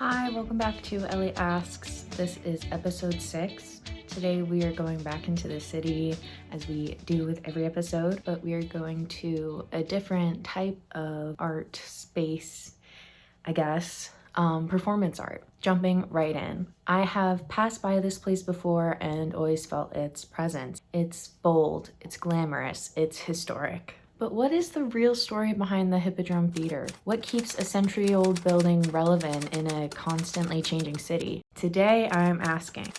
Hi, welcome back to Ellie Asks. This is episode 6. Today we are going back into the city as we do with every episode, but we are going to a different type of art space, I guess, performance art. Jumping right in. I have passed by this place before and always felt its presence. It's bold, it's glamorous, it's historic. But what is the real story behind the Hippodrome Theatre? What keeps a century-old building relevant in a constantly changing city? Today, I'm asking,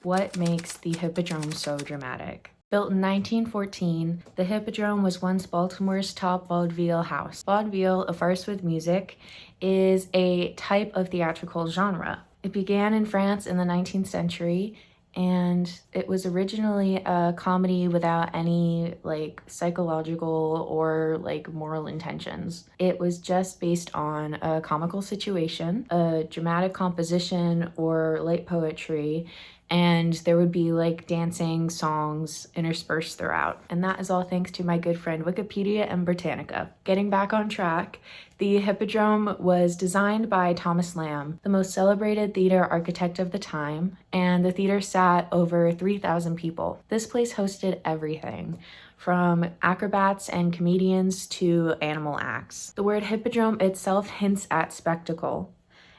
what makes the Hippodrome so dramatic? Built in 1914, the Hippodrome was once Baltimore's top vaudeville house. Vaudeville, a farce with music, is a type of theatrical genre. It began in France in the 19th century, and it was originally a comedy without any psychological or moral intentions. It was just based on a comical situation, a dramatic composition or light poetry, and there would be dancing songs interspersed throughout. And that is all thanks to my good friend Wikipedia and Britannica. Getting back on track, the Hippodrome was designed by Thomas Lamb, the most celebrated theater architect of the time, and the theater sat over 3,000 people. This place hosted everything, from acrobats and comedians to animal acts. The word hippodrome itself hints at spectacle.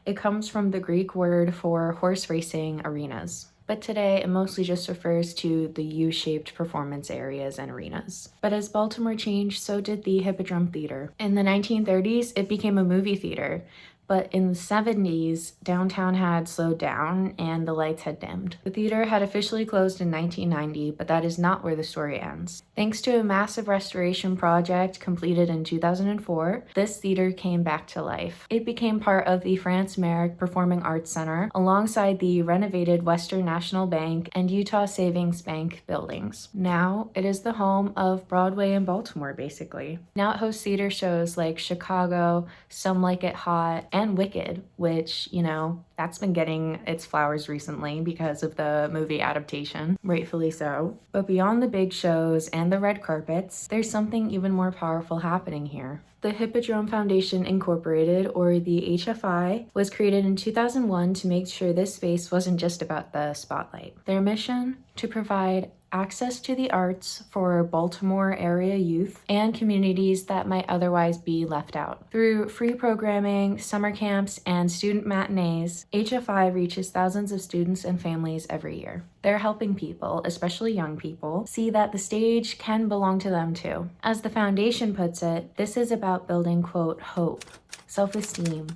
It comes from the Greek word for horse racing arenas. But today it mostly just refers to the U-shaped performance areas and arenas. But as Baltimore changed, so did the Hippodrome Theatre. In the 1930s, it became a movie theater. But in the 70s, downtown had slowed down and the lights had dimmed. The theater had officially closed in 1990, but that is not where the story ends. Thanks to a massive restoration project completed in 2004, this theater came back to life. It became part of the France Merrick Performing Arts Center alongside the renovated Western National Bank and Utah Savings Bank buildings. Now, it is the home of Broadway in Baltimore, basically. Now it hosts theater shows like Chicago, Some Like It Hot, and Wicked, which, that's been getting its flowers recently because of the movie adaptation, rightfully so. But beyond the big shows and the red carpets, there's something even more powerful happening here. The Hippodrome Foundation Incorporated, or the HFI, was created in 2001 to make sure this space wasn't just about the spotlight. Their mission? To provide access to the arts for Baltimore area youth and communities that might otherwise be left out. Through free programming, summer camps, and student matinees, HFI reaches thousands of students and families every year. They're helping people, especially young people, see that the stage can belong to them too. As the foundation puts it, this is about building, quote, hope, self-esteem,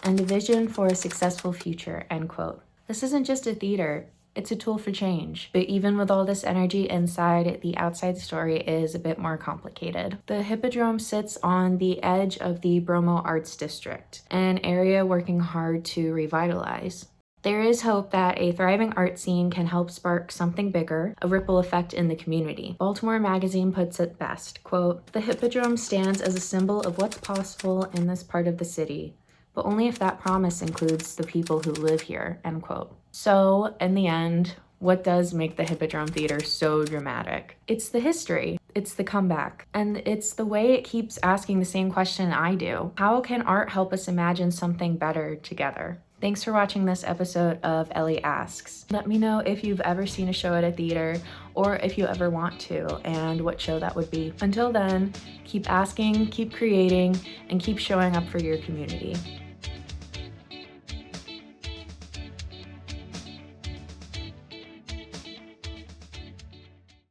and a vision for a successful future, end quote. This isn't just a theater. It's a tool for change. But even with all this energy inside, the outside story is a bit more complicated. The Hippodrome sits on the edge of the Bromo Arts District, an area working hard to revitalize. There is hope that a thriving art scene can help spark something bigger, a ripple effect in the community. Baltimore Magazine puts it best, quote, "The Hippodrome stands as a symbol of what's possible in this part of the city, but only if that promise includes the people who live here," end quote. So, in the end, what does make the Hippodrome Theatre so dramatic? It's the history, it's the comeback, and it's the way it keeps asking the same question I do. How can art help us imagine something better together? Thanks for watching this episode of Ellie Asks. Let me know if you've ever seen a show at a theater or if you ever want to and what show that would be. Until then, keep asking, keep creating, and keep showing up for your community.